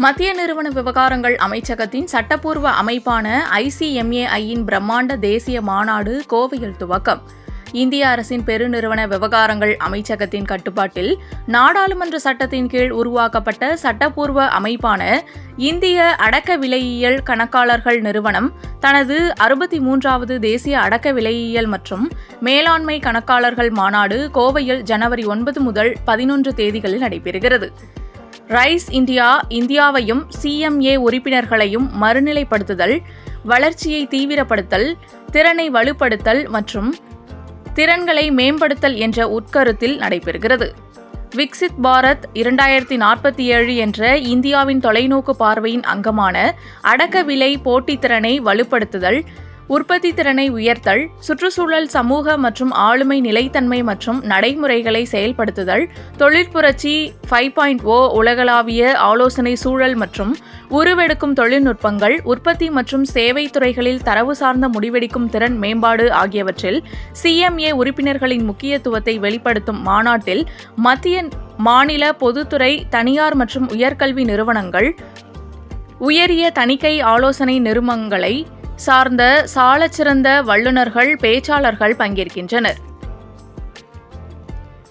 மத்திய நிறுவன விவகாரங்கள் அமைச்சகத்தின் சட்டப்பூர்வ அமைப்பான ICMAI-யின் பிரம்மாண்ட தேசிய மாநாடு கோவையில் துவக்கம். இந்திய அரசின் பெருநிறுவன விவகாரங்கள் அமைச்சகத்தின் கட்டுப்பாட்டில் நாடாளுமன்ற சட்டத்தின் கீழ் உருவாக்கப்பட்ட சட்டப்பூர்வ அமைப்பான இந்திய அடக்க விலையியல் கணக்காளர்கள் நிறுவனம் தனது 63வது தேசிய அடக்க விலையியல் மற்றும் மேலாண்மை கணக்காளர்கள் மாநாடு கோவையில் ஜனவரி 9 முதல் 11 தேதிகளில் நடைபெறுகிறது. ரைஸ் இந்தியா இந்தியாவையும் CMA உறுப்பினர்களையும் மறுநிலைப்படுத்துதல், வளர்ச்சியை தீவிரப்படுத்தல், திறனை வலுப்படுத்தல் மற்றும் திறன்களை மேம்படுத்தல் என்ற உட்கருத்தில் நடைபெறுகிறது. விக்சித் பாரத் 2047 என்ற இந்தியாவின் தொலைநோக்கு பார்வையின் அங்கமான அடக்க விலை போட்டித்திறனை வலுப்படுத்துதல், உற்பத்தி திறனை உயர்த்தல், சுற்றுச்சூழல், சமூக மற்றும் ஆளுமை நிலைத்தன்மை மற்றும் நடைமுறைகளை செயல்படுத்துதல், தொழிற்புரட்சி 5.0 உலகளாவிய ஆலோசனை சூழல் மற்றும் உருவெடுக்கும் தொழில்நுட்பங்கள், உற்பத்தி மற்றும் சேவை துறைகளில் தரவு சார்ந்த முடிவெடுக்கும் திறன் மேம்பாடு ஆகியவற்றில் CMA உறுப்பினர்களின் முக்கியத்துவத்தை வெளிப்படுத்தும் மாநாட்டில் மத்திய, மாநில, பொதுத்துறை, தனியார் மற்றும் உயர்கல்வி நிறுவனங்கள், உயரிய தணிக்கை ஆலோசனை நிறுவனங்களை சார்ந்த சாலச்சிறந்த வல்லுநர்கள், பேச்சாளர்கள் பங்கேற்கின்றனர்.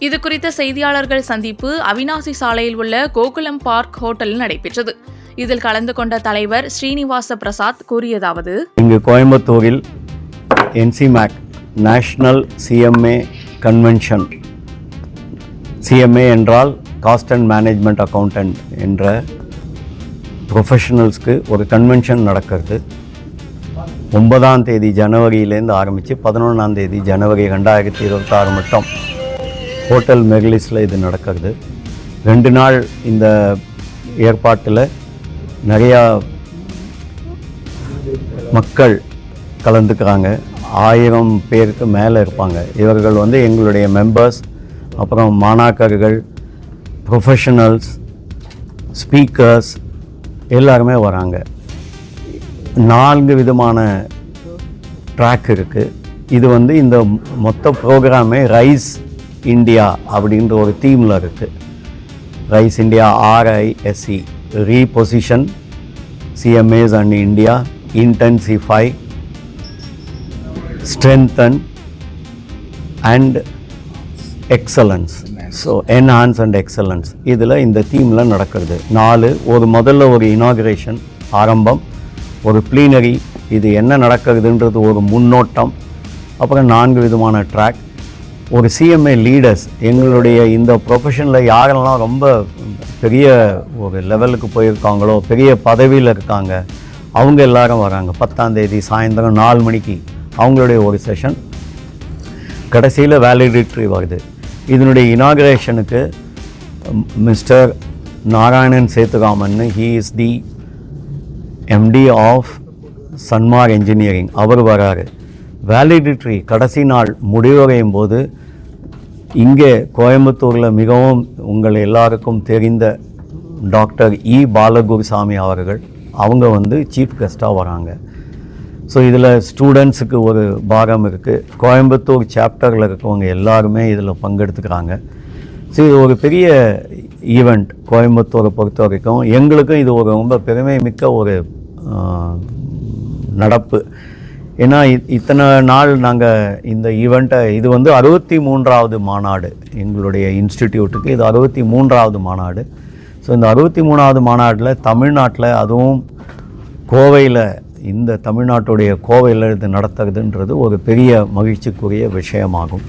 இதுகுறித்த செய்தியாளர்கள் சந்திப்பு அவினாசி சாலையில் உள்ள கோகுலம் பார்க் ஹோட்டலில் நடைபெற்றது. இதில் கலந்து கொண்ட தலைவர் ஸ்ரீனிவாச பிரசாத் கூறியதாவது: இங்கு கோயம்புத்தூரில் NCMAC national CMA convention, CMA என்றால் காஸ்ட் அண்ட் மேனேஜ்மெண்ட் அக்கௌண்டன்ட் என்ற ப்ரொஃபஷனல்ஸ்க்கு ஒரு கன்வென்ஷன் நடக்கிறது. 9ஆம் தேதி ஜனவரியிலேருந்து ஆரம்பித்து 11ஆம் தேதி ஜனவரி 2026 மட்டும் ஹோட்டல் மெர்லிஸில் இது நடக்கிறது. 2 நாள் இந்த ஏற்பாட்டில் நிறையா மக்கள் கலந்துக்கிறாங்க. 1000 பேருக்கு மேலே இருப்பாங்க. இவர்கள் எங்களுடைய மெம்பர்ஸ், அப்புறம் மாணாக்கர்கள், ப்ரொஃபஷனல்ஸ், ஸ்பீக்கர்ஸ் எல்லாருமே வராங்க. 4 விதமான ட்ராக் இருக்குது. இது இந்த மொத்த ப்ரோக்ராமே ரைஸ் இந்தியா அப்படின்ற ஒரு தீமில் இருக்குது. Rice India, RISE, reposition CMAs and India, intensify, strengthen and excellence. So enhance and excellence இதில் இந்த தீமில் நடக்கிறது. 4 முதல்ல ஒரு இனாகுரேஷன் ஆரம்பம், ஒரு ப்ளீனரி, இது என்ன நடக்கிறதுன்றது ஒரு முன்னோட்டம், அப்புறம் 4 விதமான ட்ராக், ஒரு CMA லீடர்ஸ், எங்களுடைய இந்த ப்ரொஃபஷனில் யாரெல்லாம் ரொம்ப பெரிய ஒரு லெவலுக்கு போயிருக்காங்களோ, பெரிய பதவியில் இருக்காங்க, அவங்க எல்லாரும் வராங்க. 10ஆம் தேதி சாயந்தரம் 4 மணிக்கு அவங்களுடைய ஒரு செஷன். கடைசியில் வேலிடேட்டரி வருது. இதனுடைய இனாகுரேஷனுக்கு mister Narayanan Sethuraman, he is the MD of Sanmar engineering, அவர் வராரு. வேலிடிட்ரி கடைசி நாள் முடிவடையும் போது இங்கே கோயம்புத்தூரில் மிகவும் உங்கள் எல்லாருக்கும் தெரிந்த டாக்டர் பாலகுருசாமி அவர்கள், அவங்க சீஃப் கெஸ்ட்டாக வராங்க. ஸோ இதில் ஸ்டூடெண்ட்ஸுக்கு ஒரு பாகம் இருக்குது. கோயம்புத்தூர் சாப்டரில் இருக்கவங்க எல்லாருமே இதில் பங்கெடுத்துக்கிறாங்க. ஸோ இது ஒரு பெரிய ஈவெண்ட் கோயம்புத்தூரை பொறுத்த வரைக்கும். எங்களுக்கும் இது ஒரு ரொம்ப பெருமை மிக்க ஒரு நடப்பு. ஏன்னா இத்தனை நாள் நாங்கள் இந்த ஈவெண்ட்டை, இது 63வது மாநாடு எங்களுடைய இன்ஸ்டிடியூட்டுக்கு, இது 63வது மாநாடு. ஸோ இந்த 63வது மாநாட்டில் தமிழ்நாட்டில், அதுவும் கோவையில், இந்த தமிழ்நாட்டுடைய கோவையில் இது நடத்துறதுன்றது ஒரு பெரிய மகிழ்ச்சிக்குரிய விஷயமாகும்.